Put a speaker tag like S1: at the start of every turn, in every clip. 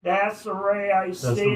S1: That's the way I see it.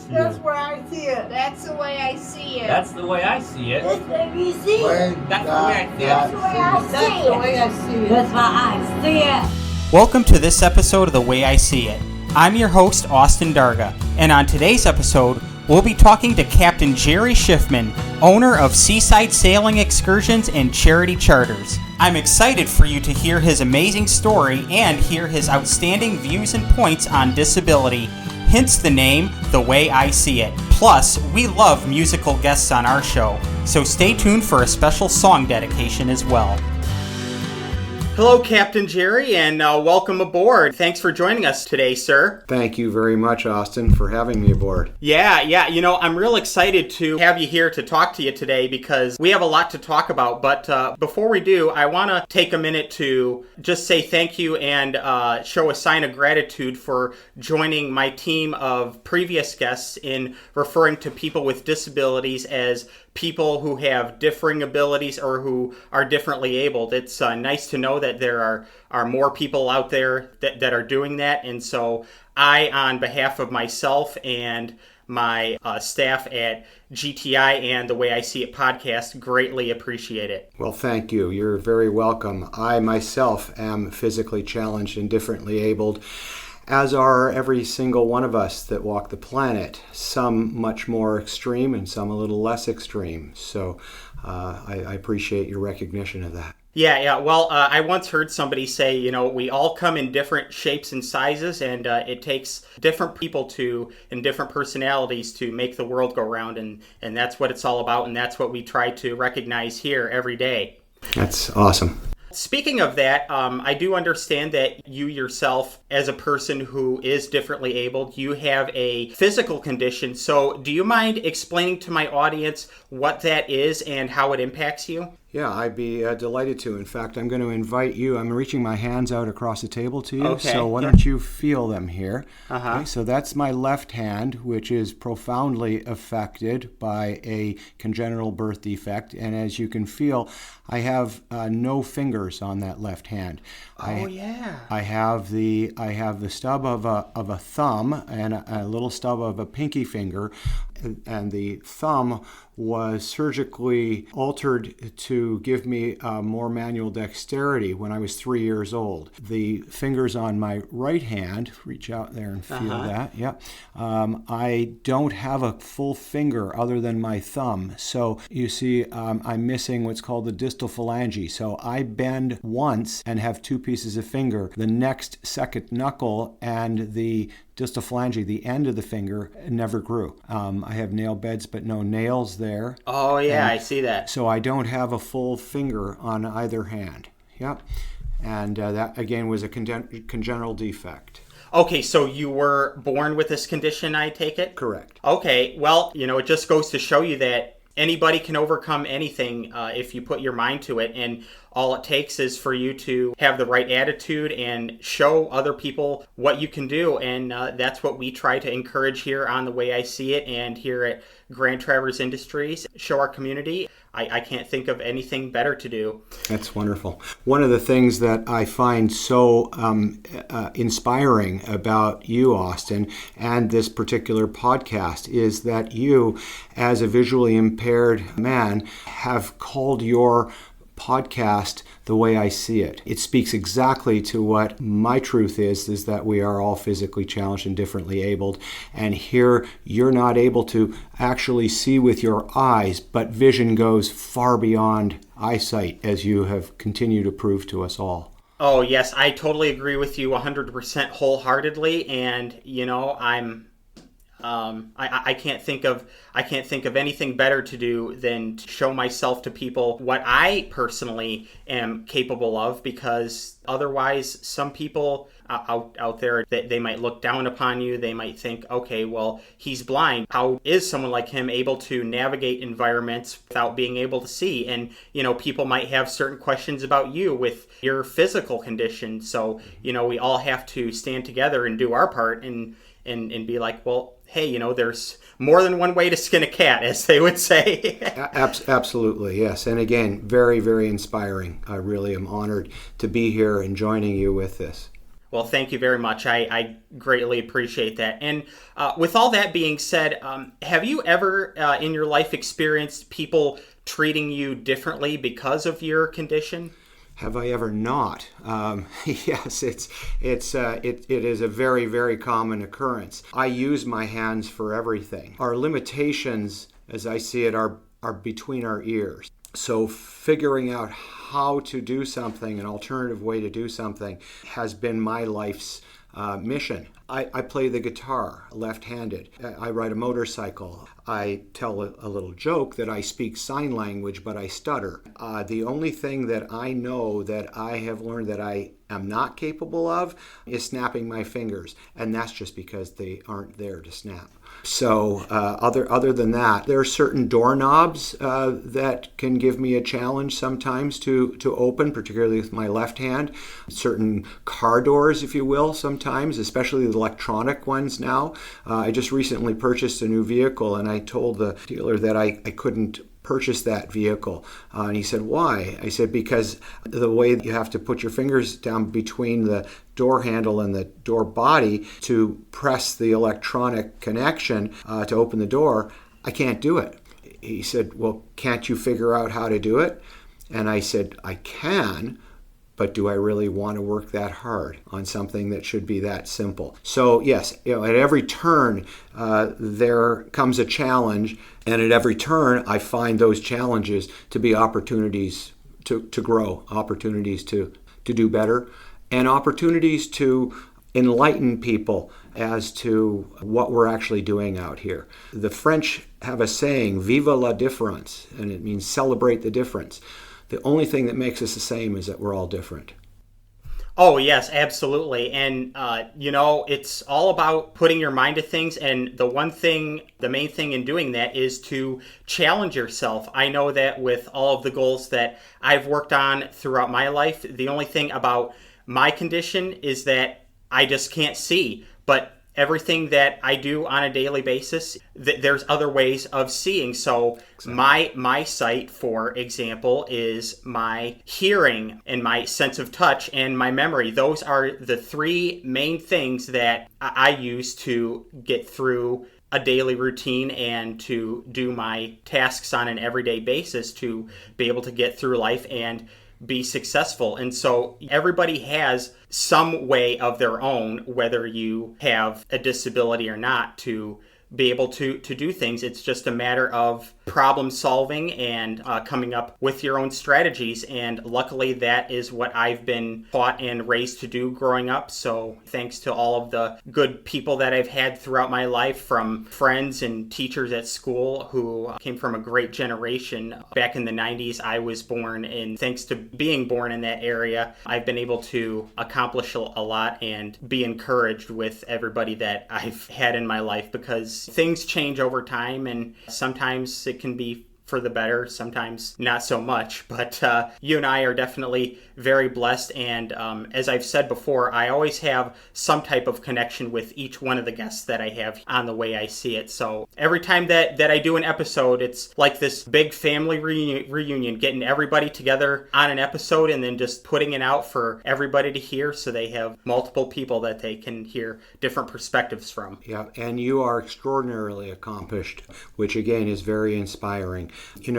S2: That's where I see it.
S3: That's the way I see it.
S4: That's the way I see it.
S3: That's the way you see it.
S4: That's the way I see it.
S3: That's the way I see it.
S2: That's the way I see it.
S3: That's why I see it.
S5: Welcome to this episode of The Way I See It. I'm your host, Austin Darga, and on today's episode, we'll be talking to Captain Gerry Shiffman, owner of Seaside Sailing Excursions and Charity Charters. I'm excited for you to hear his amazing story and hear his outstanding views and points on disability, hence the name The Way I See It. Plus, we love musical guests on our show, so stay tuned for a special song dedication as well. Hello, Captain Gerry, and welcome aboard. Thanks for joining us today, sir.
S6: Thank you very much, Austin, for having me aboard.
S5: Yeah, I'm real excited to have you here to talk to you today because we have a lot to talk about. But before we do, I want to take a minute to just say thank you and show a sign of gratitude for joining my team of previous guests in referring to people with disabilities as people who have differing abilities or who are differently abled. It's nice to know that there are more people out there that are doing that. And so I, on behalf of myself and my staff at GTI and The Way I See It podcast, greatly appreciate it.
S6: Well, thank you. You're very welcome. I myself am physically challenged and differently abled, as are every single one of us that walk the planet, some much more extreme and some a little less extreme. So I appreciate your recognition of that.
S5: Yeah. Well, I once heard somebody say, we all come in different shapes and sizes, and it takes different people and different personalities to make the world go round, and that's what it's all about, and that's what we try to recognize here every day.
S6: That's awesome.
S5: Speaking of that, I do understand that you yourself, as a person who is differently abled, you have a physical condition. So do you mind explaining to my audience what that is and how it impacts you?
S6: Yeah, I'd be delighted to. In fact, I'm going to invite you. I'm reaching my hands out across the table to you.
S5: Okay.
S6: So why don't you feel them here?
S5: Uh-huh.
S6: Okay, so that's my left hand, which is profoundly affected by a congenital birth defect. And as you can feel, I have no fingers on that left hand.
S5: Yeah.
S6: I have the stub of a thumb and a little stub of a pinky finger, and the thumb was surgically altered to give me more manual dexterity when I was 3 years old. The fingers on my right hand, reach out there and feel that, yeah. I don't have a full finger other than my thumb. So you see, I'm missing what's called the distal phalange. So I bend once and have two pieces of finger. The next second knuckle and the distal phalange, the end of the finger, never grew. I have nail beds but no nails there.
S5: Oh, yeah, I see that.
S6: So I don't have a full finger on either hand. Yep. And that, again, was a congenital defect.
S5: Okay, so you were born with this condition, I take it?
S6: Correct.
S5: Okay, well, it just goes to show you that anybody can overcome anything if you put your mind to it, and all it takes is for you to have the right attitude and show other people what you can do, and that's what we try to encourage here on The Way I See It and here at Grand Traverse Industries. Show our community. I can't think of anything better to do.
S6: That's wonderful. One of the things that I find so inspiring about you, Austin, and this particular podcast is that you, as a visually impaired man, have called your podcast The Way I See It. It speaks exactly to what my truth is that we are all physically challenged and differently abled. And here you're not able to actually see with your eyes, but vision goes far beyond eyesight, as you have continued to prove to us all.
S5: Oh, yes, I totally agree with you 100% wholeheartedly. And, I can't think of anything better to do than to show myself to people what I personally am capable of, because otherwise some people out there, they might look down upon you. They might think, okay, well, he's blind. How is someone like him able to navigate environments without being able to see? And, people might have certain questions about you with your physical condition. So, we all have to stand together and do our part and be like, well, hey, there's more than one way to skin a cat, as they would say.
S6: Absolutely, yes. And again, very, very inspiring. I really am honored to be here and joining you with this.
S5: Well, thank you very much. I greatly appreciate that. And with all that being said, have you ever in your life experienced people treating you differently because of your condition?
S6: Have I ever not? Yes, it is a very, very common occurrence. I use my hands for everything. Our limitations, as I see it, are between our ears. So figuring out how to do something, an alternative way to do something, has been my life's mission. I play the guitar left-handed. I ride a motorcycle. I tell a little joke that I speak sign language, but I stutter. The only thing that I know that I have learned that I am not capable of is snapping my fingers, and that's just because they aren't there to snap. So other than that, there are certain doorknobs that can give me a challenge sometimes to open, particularly with my left hand. Certain car doors, if you will, sometimes, especially the electronic ones now. I just recently purchased a new vehicle, and I told the dealer that I couldn't purchase that vehicle. And he said, why? I said, because the way you have to put your fingers down between the door handle and the door body to press the electronic connection to open the door, I can't do it. He said, well, can't you figure out how to do it? And I said, I can, but do I really want to work that hard on something that should be that simple? So yes, at every turn there comes a challenge, and at every turn I find those challenges to be opportunities to grow, opportunities to do better, and opportunities to enlighten people as to what we're actually doing out here. The French have a saying, "Vive la différence," and it means celebrate the difference. The only thing that makes us the same is that we're all different.
S5: Oh, yes, absolutely. And, it's all about putting your mind to things. And the main thing in doing that is to challenge yourself. I know that with all of the goals that I've worked on throughout my life, the only thing about my condition is that I just can't see. But everything that I do on a daily basis, there's other ways of seeing. So exactly. My sight, for example, is my hearing and my sense of touch and my memory. Those are the three main things that I use to get through a daily routine and to do my tasks on an everyday basis to be able to get through life and be successful. And so everybody has some way of their own, whether you have a disability or not, to be able to do things. It's just a matter of problem solving and coming up with your own strategies. And luckily, that is what I've been taught and raised to do growing up. So thanks to all of the good people that I've had throughout my life, from friends and teachers at school who came from a great generation. Back in the 90s, I was born, and thanks to being born in that area, I've been able to accomplish a lot and be encouraged with everybody that I've had in my life, because things change over time, and sometimes it can be for the better, sometimes not so much. But you and I are definitely very blessed. And as I've said before, I always have some type of connection with each one of the guests that I have on The Way I See It. So every time that I do an episode, it's like this big family reunion, getting everybody together on an episode and then just putting it out for everybody to hear, so they have multiple people that they can hear different perspectives from.
S6: Yeah, and you are extraordinarily accomplished, which again is very inspiring.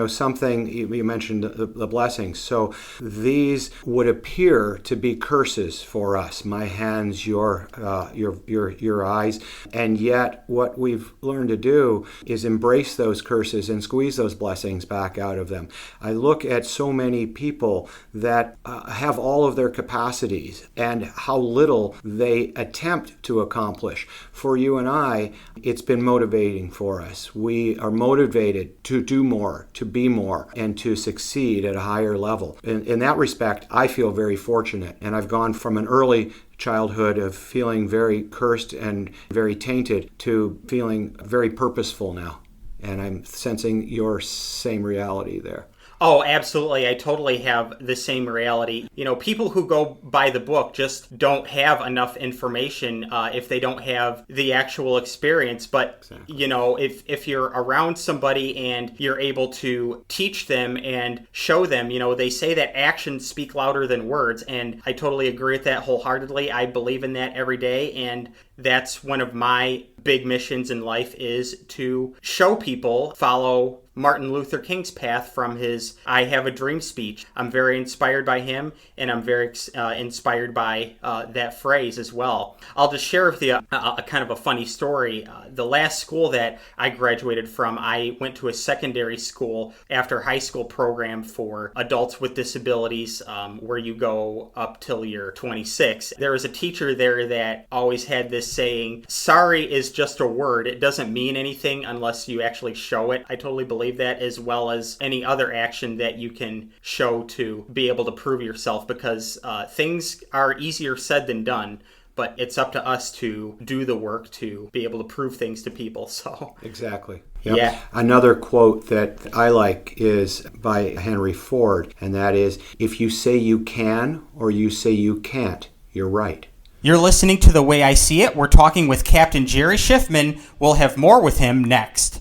S6: Something you mentioned, the blessings. So these would appear to be curses for us: my hands, your eyes, and yet what we've learned to do is embrace those curses and squeeze those blessings back out of them. I look at so many people that have all of their capacities and how little they attempt to accomplish. For you and I, it's been motivating for us. We are motivated to do more, to be more, and to succeed at a higher level. In that respect, I feel very fortunate, and I've gone from an early childhood of feeling very cursed and very tainted to feeling very purposeful now, and I'm sensing your same reality there.
S5: Oh, absolutely. I totally have the same reality. You know, people who go by the book just don't have enough information if they don't have the actual experience. But,
S6: Exactly.
S5: you know, if you're around somebody and you're able to teach them and show them, you know, they say that actions speak louder than words. And I totally agree with that wholeheartedly. I believe in that every day. And that's one of my big missions in life, is to show people, follow Martin Luther King's path from his I Have a Dream speech. I'm very inspired by him, and I'm very inspired by that phrase as well. I'll just share with you a kind of a funny story. The last school that I graduated from, I went to a secondary school after high school program for adults with disabilities, where you go up till you're 26. There was a teacher there that always had this saying, sorry is just a word. It doesn't mean anything unless you actually show it. I totally believe that, as well as any other action that you can show to be able to prove yourself, because things are easier said than done, but it's up to us to do the work to be able to prove things to people. So
S6: Exactly. Yep.
S5: Yeah.
S6: Another quote that I like is by Henry Ford, and that is, if you say you can or you say you can't, you're right.
S5: You're listening to The Way I See It. We're talking with Captain Gerry Shiffman. We'll have more with him next.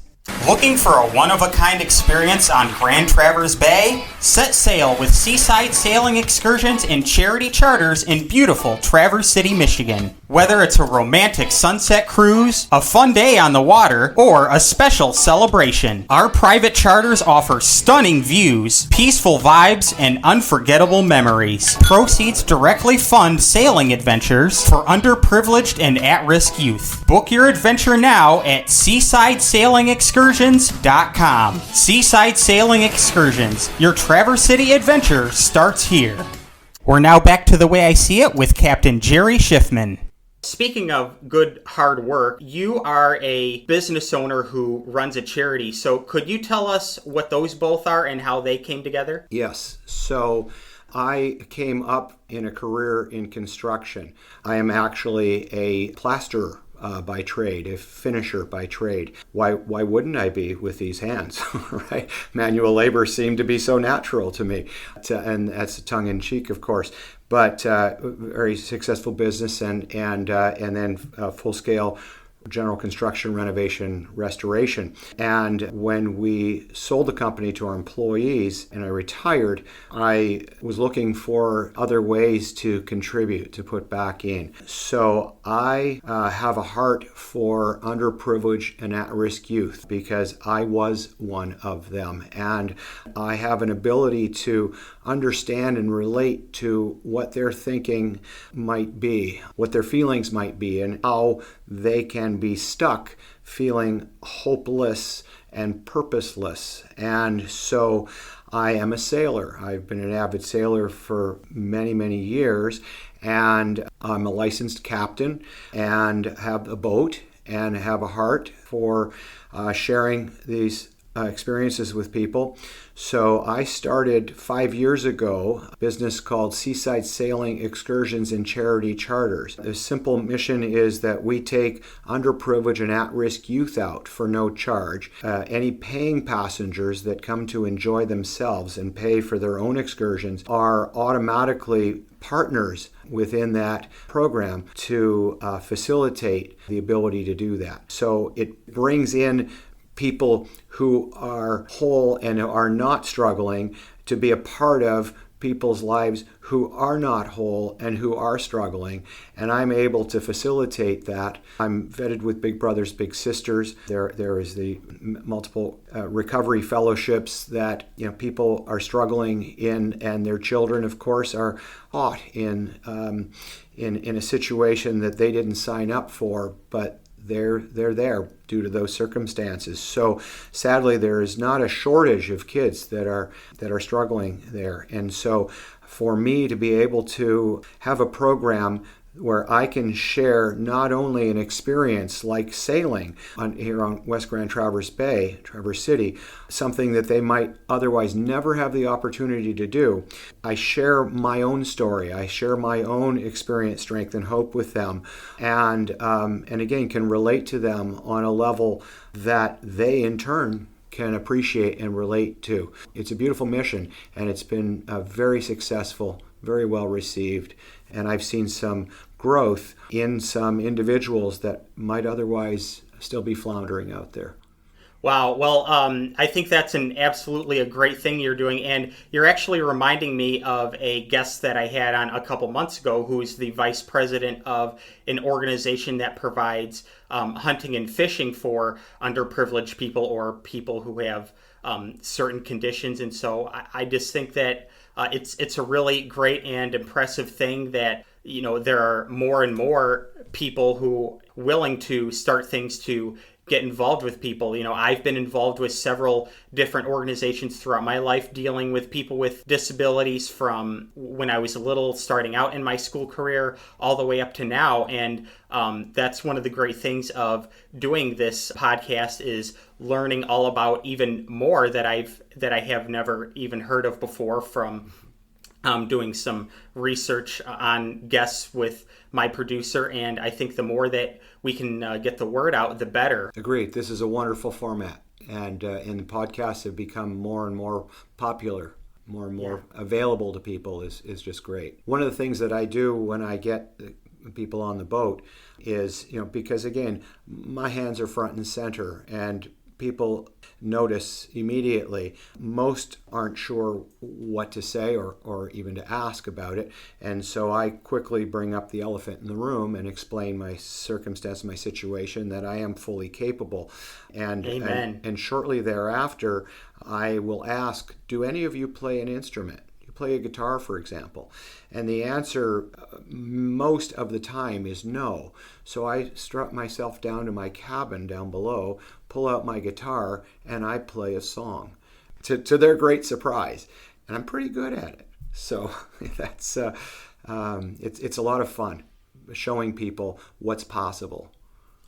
S5: Looking for a one-of-a-kind experience on Grand Traverse Bay? Set sail with Seaside Sailing Excursions and Charity Charters in beautiful Traverse City, Michigan. Whether it's a romantic sunset cruise, a fun day on the water, or a special celebration, our private charters offer stunning views, peaceful vibes, and unforgettable memories. Proceeds directly fund sailing adventures for underprivileged and at-risk youth. Book your adventure now at SeasideSailingExcursions.com. Seaside Sailing Excursions. Your Traverse City adventure starts here. We're now back to The Way I See It with Captain Gerry Shiffman. Speaking of good hard work, you are a business owner who runs a charity. So could you tell us what those both are and how they came together?
S6: Yes. So I came up in a career in construction. I am actually a plasterer by trade, a finisher by trade. Why wouldn't I be with these hands, right? Manual labor seemed to be so natural to me, and that's tongue-in-cheek, of course. But very successful business, and then full-scale general construction, renovation, restoration. And when we sold the company to our employees and I retired, I was looking for other ways to contribute, to put back in. So I have a heart for underprivileged and at-risk youth, because I was one of them. And I have an ability to understand and relate to what their thinking might be, what their feelings might be, and how they can be stuck feeling hopeless and purposeless. And so I am a sailor. I've been an avid sailor for many, many years, and I'm a licensed captain and have a boat and have a heart for sharing these experiences with people. So I started 5 years ago a business called Seaside Sailing Excursions and Charity Charters. The simple mission is that we take underprivileged and at-risk youth out for no charge. Any paying passengers that come to enjoy themselves and pay for their own excursions are automatically partners within that program to facilitate the ability to do that. So it brings in people who are whole and are not struggling to be a part of people's lives who are not whole and who are struggling, and I'm able to facilitate that. I'm vetted with Big Brothers Big Sisters. There is the multiple recovery fellowships that people are struggling in, and their children, of course, are caught in a situation that they didn't sign up for, but they're there due to those circumstances. So sadly, there is not a shortage of kids that are struggling there. And so for me to be able to have a program where I can share not only an experience like sailing here on West Grand Traverse Bay, Traverse City, something that they might otherwise never have the opportunity to do. I share my own story. I share my own experience, strength, and hope with them, and again can relate to them on a level that they in turn can appreciate and relate to. It's a beautiful mission, and it's been very successful, very well received, and I've seen some growth in some individuals that might otherwise still be floundering out there.
S5: Wow. Well, I think that's absolutely a great thing you're doing. And you're actually reminding me of a guest that I had on a couple months ago, who's the vice president of an organization that provides hunting and fishing for underprivileged people or people who have certain conditions. And so I just think that it's a really great and impressive thing that, there are more and more people who are willing to start things to get involved with people. I've been involved with several different organizations throughout my life dealing with people with disabilities from when I was little, starting out in my school career, all the way up to now. And that's one of the great things of doing this podcast is learning all about even more that I have never even heard of before from doing some research on guests with my producer, and I think the more that we can get the word out, the better.
S6: Agreed. This is a wonderful format, and the podcasts have become more and more popular, more and more available to people is just great. One of the things that I do when I get people on the boat is, because again, my hands are front and center, and people notice immediately. Most aren't sure what to say or even to ask about it. And so I quickly bring up the elephant in the room and explain my circumstance, my situation, that I am fully capable. And, and shortly thereafter, I will ask, do any of you play an instrument? Play a guitar, for example? And the answer most of the time is no. So I strut myself down to my cabin down below, pull out my guitar, and I play a song to their great surprise. And I'm pretty good at it. So that's it's a lot of fun showing people what's possible.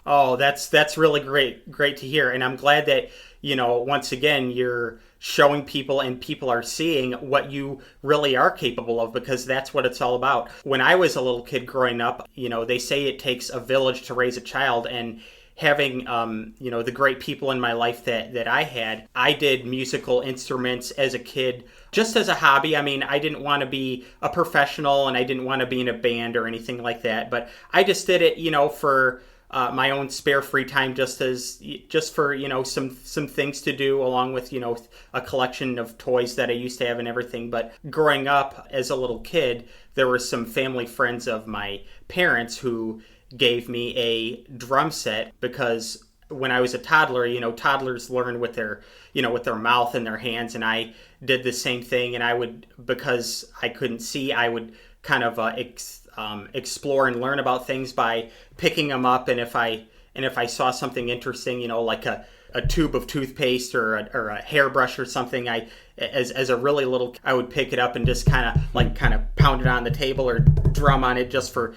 S5: Oh, that's really great to hear. And I'm glad that, once again, you're showing people and people are seeing what you really are capable of, because that's what it's all about. When I was a little kid growing up, they say it takes a village to raise a child, and having, the great people in my life that I had, I did musical instruments as a kid, just as a hobby. I mean, I didn't want to be a professional and I didn't want to be in a band or anything like that, but I just did it, for my own spare free time, just for some things to do, along with a collection of toys that I used to have and everything. But growing up as a little kid, there were some family friends of my parents who gave me a drum set, because when I was a toddler, toddlers learn with their mouth and their hands, and I did the same thing. And I would, because I couldn't see, I would kind of explore and learn about things by picking them up, and if I saw something interesting, like a tube of toothpaste or a hairbrush or something, as a really little, I would pick it up and just kind of pound it on the table or drum on it just for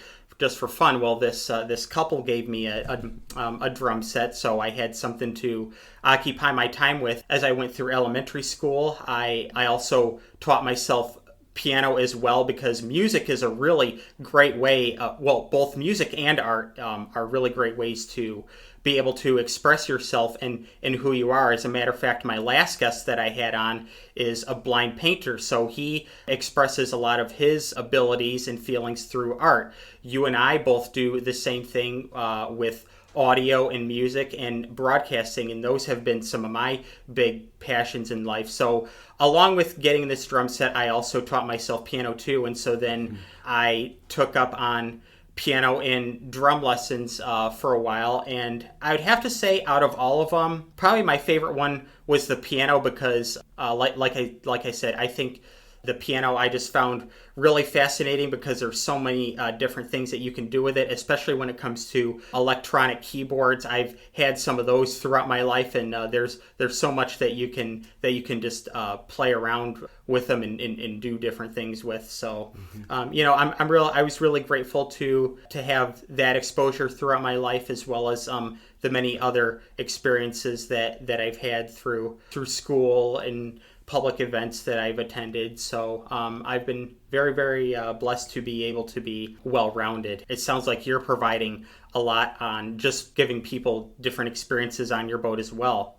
S5: fun. Well, this couple gave me a drum set, so I had something to occupy my time with. As I went through elementary school, I also taught myself piano as well, because music is a really great way, both music and art are really great ways to be able to express yourself and who you are. As a matter of fact, my last guest that I had on is a blind painter, so he expresses a lot of his abilities and feelings through art. You and I both do the same thing with audio and music and broadcasting, and those have been some of my big passions in life. So along with getting this drum set, I also taught myself piano too, and so then I took up on piano and drum lessons for a while, and I would have to say, out of all of them, probably my favorite one was the piano, because like I said, I think the piano I just found really fascinating, because there's so many different things that you can do with it, especially when it comes to electronic keyboards. I've had some of those throughout my life, and there's so much that you can just play around with them and do different things with. So I was really grateful to have that exposure throughout my life, as well as the many other experiences that I've had through school and public events that I've attended. So I've been very, very blessed to be able to be well-rounded. It sounds like you're providing a lot on just giving people different experiences on your boat as well.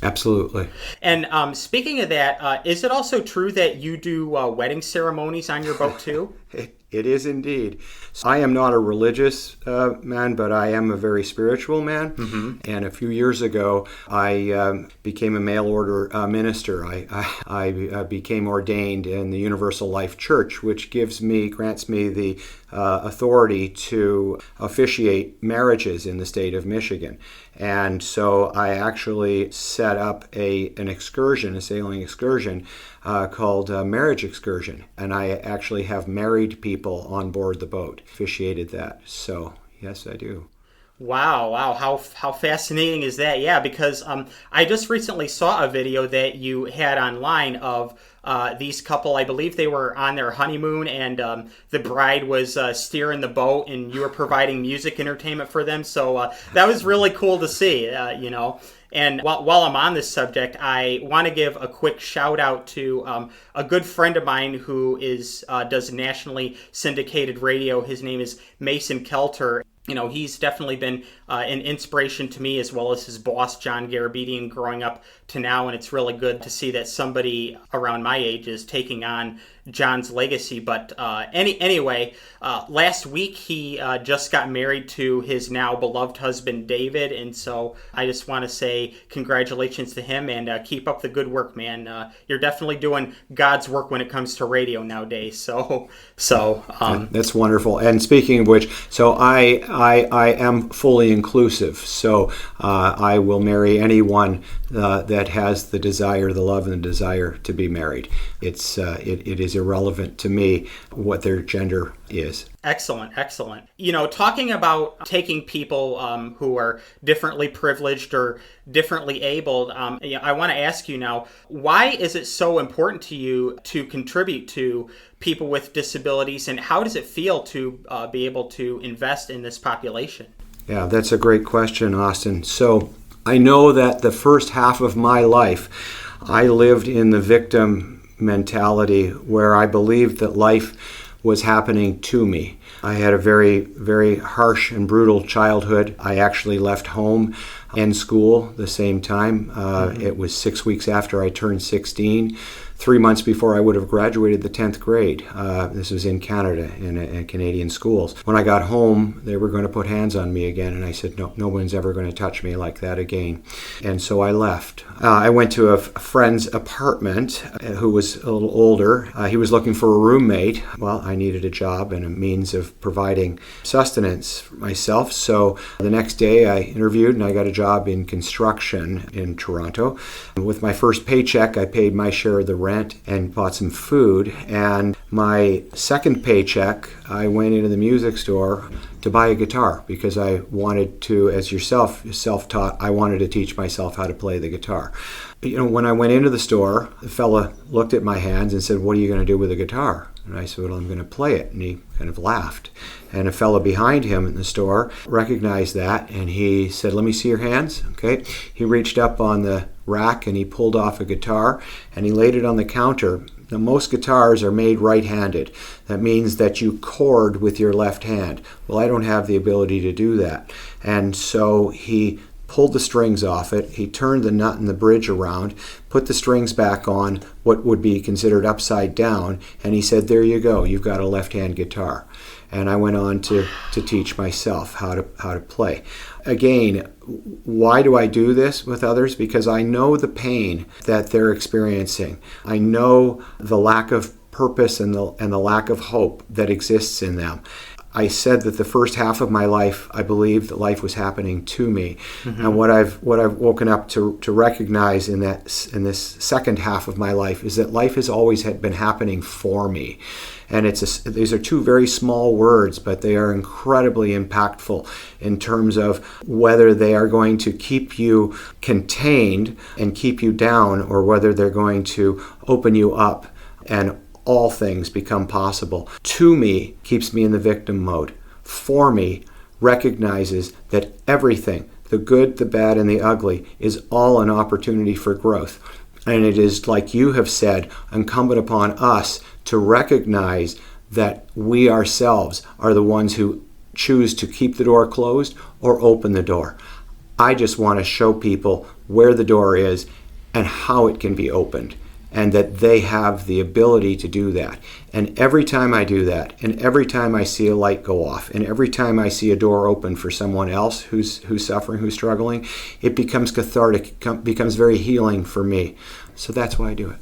S6: Absolutely.
S5: And speaking of that, is it also true that you do wedding ceremonies on your boat too?
S6: It is indeed. I am not a religious man, but I am a very spiritual man.
S5: Mm-hmm.
S6: And a few years ago, I became a mail order minister. I became ordained in the Universal Life Church, which grants me the authority to officiate marriages in the state of Michigan. And so I actually set up an excursion, a sailing excursion, called Marriage Excursion. And I actually have married people on board the boat, officiated that. So, yes, I do.
S5: Wow, how fascinating is that? Yeah, because I just recently saw a video that you had online of these couple. I believe they were on their honeymoon, and the bride was steering the boat, and you were providing music entertainment for them. So that was really cool to see, And while I'm on this subject, I want to give a quick shout out to a good friend of mine who does nationally syndicated radio. His name is Mason Kelter. He's definitely been an inspiration to me, as well as his boss, John Garabedian, growing up to now. And it's really good to see that somebody around my age is taking on John's legacy. But anyway, last week he just got married to his now beloved husband, David. And so I just want to say congratulations to him, and keep up the good work, man. You're definitely doing God's work when it comes to radio nowadays. So
S6: that's wonderful. And speaking of which, so I am fully inclusive. So I will marry anyone that has the desire, the love, and the desire to be married. It is irrelevant to me what their gender is.
S5: Excellent. Talking about taking people who are differently privileged or differently abled, I want to ask you now, why is it so important to you to contribute to people with disabilities, and how does it feel to be able to invest in this population?
S6: Yeah, that's a great question, Austin. So I know that the first half of my life, I lived in the victim mentality where I believed that life was happening to me. I had a very, very harsh and brutal childhood. I actually left home and school the same time. It was 6 weeks after I turned 16. 3 months before I would have graduated the 10th grade. This was in Canada, in Canadian schools. When I got home, they were going to put hands on me again, and I said, no one's ever going to touch me like that again. And so I left. I went to a friend's apartment who was a little older. He was looking for a roommate. Well, I needed a job and a means of providing sustenance for myself. So the next day I interviewed, and I got a job in construction in Toronto. With my first paycheck, I paid my share of the rent and bought some food. And my second paycheck, I went into the music store to buy a guitar because I wanted to, as yourself self-taught, I wanted to teach myself how to play the guitar. When I went into the store, the fella looked at my hands and said, "What are you going to do with a guitar?" And I said, "Well, I'm going to play it." And he kind of laughed. And a fella behind him in the store recognized that, and he said, "Let me see your hands." Okay. He reached up on the rack and he pulled off a guitar and he laid it on the counter. Now, most guitars are made right-handed. That means that you chord with your left hand. Well, I don't have the ability to do that. And so he pulled the strings off it. He turned the nut and the bridge around, put the strings back on what would be considered upside down, and he said, "There you go. You've got a left-hand guitar." And I went on to teach myself how to play. Again, why do I do this with others? Because I know the pain that they're experiencing. I know the lack of purpose and the lack of hope that exists in them. I said that the first half of my life, I believed that life was happening to me. Mm-hmm. And what I've woken up to recognize in this second half of my life is that life has always been happening for me. And these are two very small words, but they are incredibly impactful in terms of whether they are going to keep you contained and keep you down, or whether they're going to open you up and all things become possible. To me, keeps me in the victim mode. For me, recognizes that everything, the good, the bad, and the ugly, is all an opportunity for growth. And it is, like you have said, incumbent upon us to recognize that we ourselves are the ones who choose to keep the door closed or open the door. I just want to show people where the door is and how it can be opened, and that they have the ability to do that. And every time I do that, and every time I see a light go off, and every time I see a door open for someone else who's suffering, who's struggling, it becomes cathartic, becomes very healing for me. So that's why I do it.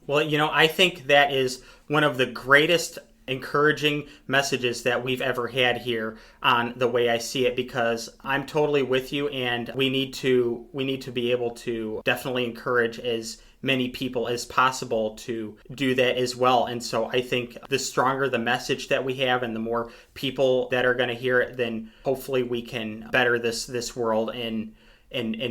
S5: Well, I think that is one of the greatest encouraging messages that we've ever had here on The Way I See It, because I'm totally with you, and we need to be able to definitely encourage as many people as possible to do that as well. And so I think the stronger the message that we have and the more people that are going to hear it, then hopefully we can better this world and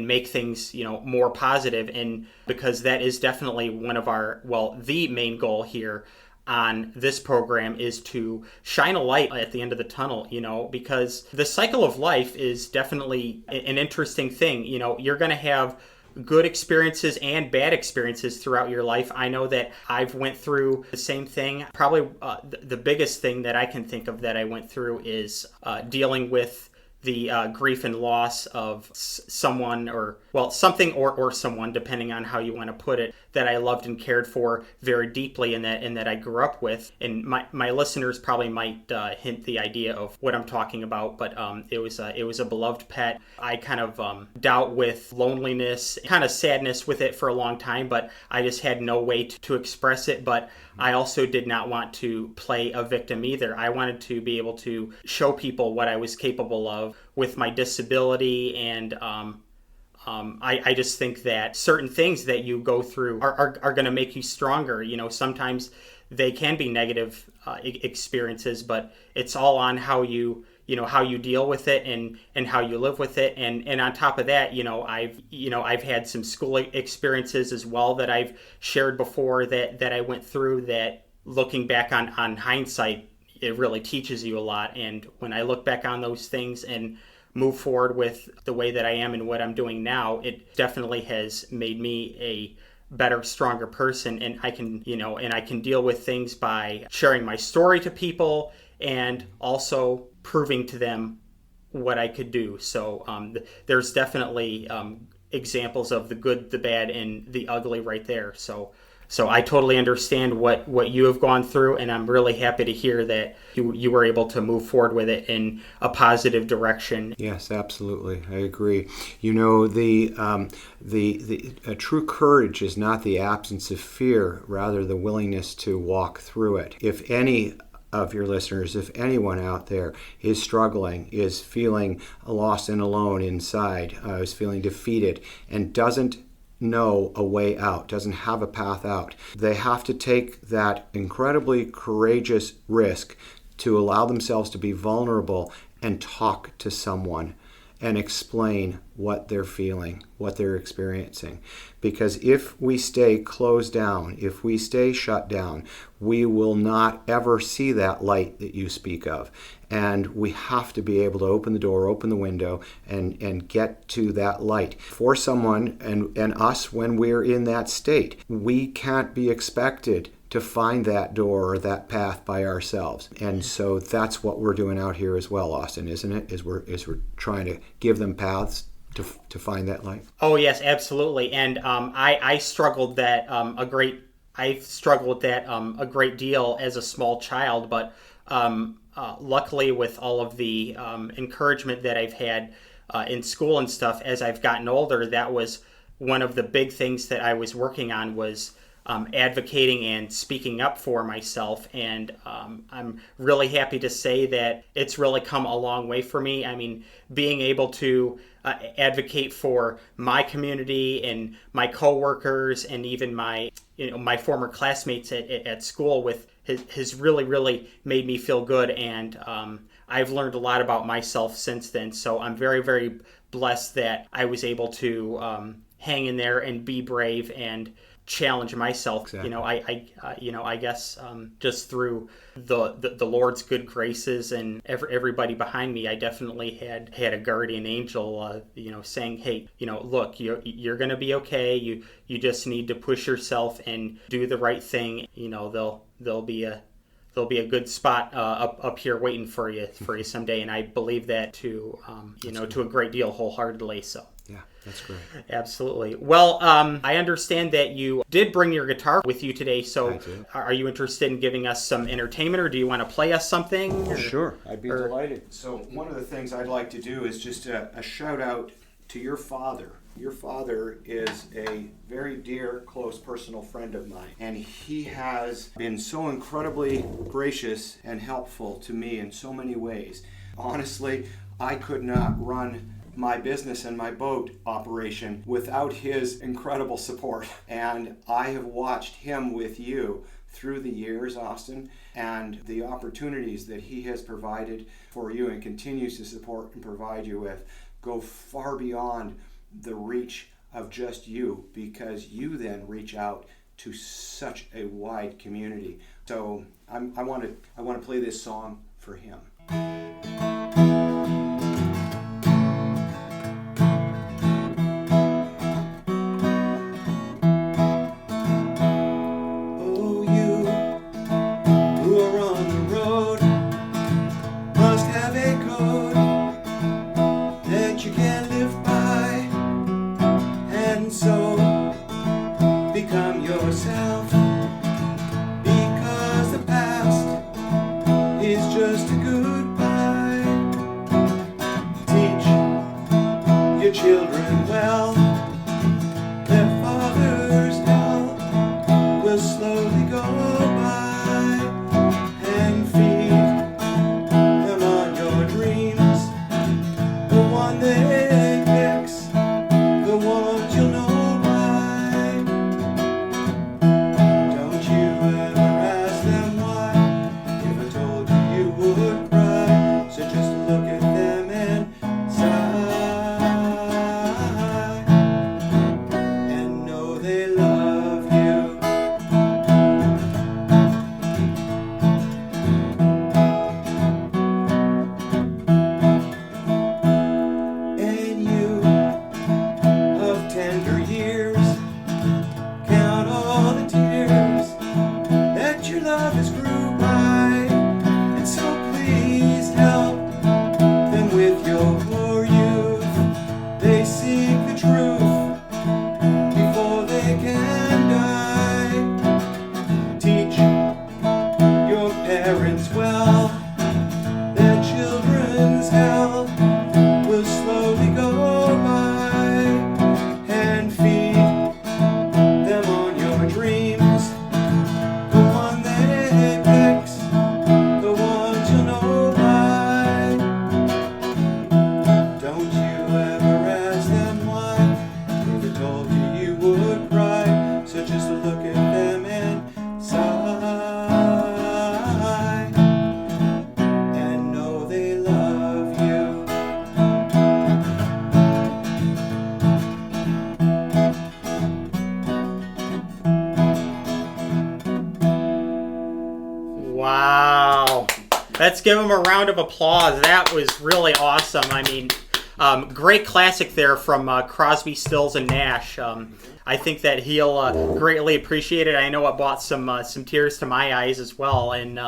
S5: make things, more positive. And because that is definitely one of our, the main goal here on this program is to shine a light at the end of the tunnel, because the cycle of life is definitely an interesting thing. You're going to have good experiences and bad experiences throughout your life. I know that I've went through the same thing. Probably the biggest thing that I can think of that I went through is dealing with the grief and loss of someone or someone, depending on how you want to put it, that I loved and cared for very deeply and that I grew up with. And my listeners probably might hint the idea of what I'm talking about, but it was a beloved pet. I kind of dealt with loneliness, kind of sadness with it for a long time, but I just had no way to express it. But I also did not want to play a victim either. I wanted to be able to show people what I was capable of with my disability, and I just think that certain things that you go through are going to make you stronger. Sometimes they can be negative experiences, but it's all on how you deal with it and how you live with it. And on top of that, I've had some school experiences as well that I've shared before that I went through, that looking back on hindsight, it really teaches you a lot. And when I look back on those things and move forward with the way that I am and what I'm doing now, it definitely has made me a better, stronger person. And I can deal with things by sharing my story to people and also proving to them what I could do. So there's definitely examples of the good, the bad, and the ugly right there. So I totally understand what you have gone through, and I'm really happy to hear that you were able to move forward with it in a positive direction.
S6: Yes, absolutely. I agree. The true courage is not the absence of fear, rather the willingness to walk through it. If any of your listeners, if anyone out there is struggling, is feeling lost and alone inside, is feeling defeated, and doesn't know a way out, doesn't have a path out, they have to take that incredibly courageous risk to allow themselves to be vulnerable and talk to someone and explain what they're feeling, what they're experiencing. Because if we stay closed down, if we stay shut down, we will not ever see that light that you speak of. And we have to be able to open the door, open the window, and get to that light. For someone and us, when we're in that state, we can't be expected to find that door or that path by ourselves. And so that's what we're doing out here as well, Austin, isn't it? Is we're trying to give them paths to find that light.
S5: Oh yes, absolutely. And I struggled that a great deal as a small child, but luckily with all of the encouragement that I've had in school and stuff, as I've gotten older, that was one of the big things that I was working on, was advocating and speaking up for myself. And I'm really happy to say that it's really come a long way for me. I mean, being able to advocate for my community and my coworkers and even my former classmates at school has really made me feel good. And I've learned a lot about myself since then. So I'm very, very blessed that I was able to hang in there and be brave and challenge myself. Exactly. I guess just through the Lord's good graces and everybody behind me, I definitely had a guardian angel, saying, hey, look, you're going to be okay. You just need to push yourself and do the right thing. There'll be there'll be a good spot up here waiting for you someday. And I believe that to a great deal wholeheartedly. So.
S6: Yeah, that's great.
S5: Absolutely. Well, I understand that you did bring your guitar with you today, so are you interested in giving us some entertainment, or do you want to play us something?
S6: Sure, I'd be delighted. So one of the things I'd like to do is just a shout out to your father. Your father is a very dear, close, personal friend of mine, and he has been so incredibly gracious and helpful to me in so many ways. Honestly, I could not run my business and my boat operation without his incredible support. And I have watched him with you through the years, Austin, and the opportunities that he has provided for you and continues to support and provide you with go far beyond the reach of just you, because you then reach out to such a wide community. So I want to play this song for him. Children well, their father's help will slowly go by, and feed them on your dreams, the one they fix, the ones you'll know by. Don't you ever ask them why, if I told you you would cry, so just look at them and sigh.
S5: Wow. Let's give him a round of applause. That was really awesome. I mean, great classic there from Crosby, Stills, and Nash. I think that he'll greatly appreciate it. I know it brought some tears to my eyes as well. And,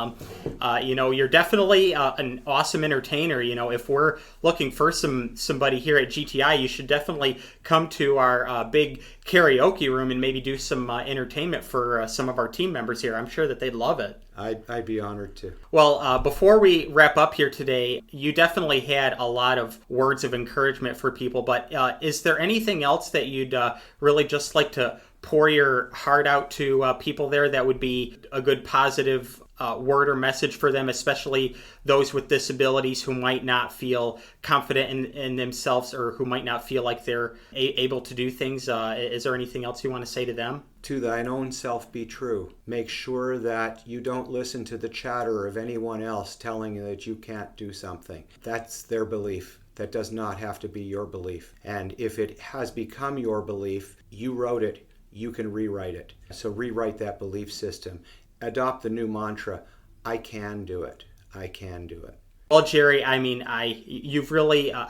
S5: you're definitely an awesome entertainer. You know, if we're looking for somebody here at GTI, you should definitely come to our big karaoke room and maybe do some entertainment for some of our team members here. I'm sure that they'd love it.
S6: I'd be honored to.
S5: Well, before we wrap up here today, you definitely had a lot of words of encouragement for people, but is there anything else that you'd really just like to pour your heart out to people there that would be a good positive word or message for them, especially those with disabilities who might not feel confident in themselves, or who might not feel like they're able to do things? Is there anything else you want to say to them?
S6: To thine own self be true. Make sure that you don't listen to the chatter of anyone else telling you that you can't do something. That's their belief. That does not have to be your belief. And if it has become your belief, you wrote it, you can rewrite it. So rewrite that belief system. Adopt the new mantra, I can do it. I can do it.
S5: Well, Gerry, I mean, I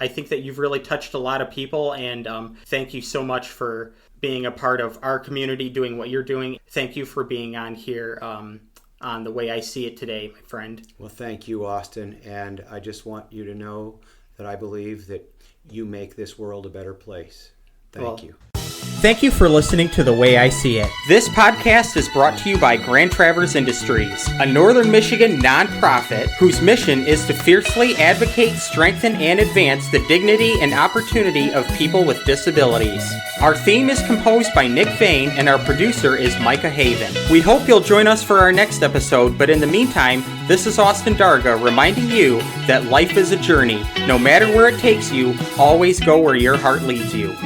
S5: think that you've really touched a lot of people, and thank you so much for being a part of our community, doing what you're doing. Thank you for being on here on the way I see it today, my friend.
S6: Well, thank you, Austin. And I just want you to know that I believe that you make this world a better place. Thank you.
S5: Thank you for listening to The Way I See It. This podcast is brought to you by Grand Traverse Industries, a Northern Michigan nonprofit whose mission is to fiercely advocate, strengthen, and advance the dignity and opportunity of people with disabilities. Our theme is composed by Nick Vane, and our producer is Micah Haven. We hope you'll join us for our next episode, but in the meantime, this is Austin Darga reminding you that life is a journey. No matter where it takes you, always go where your heart leads you.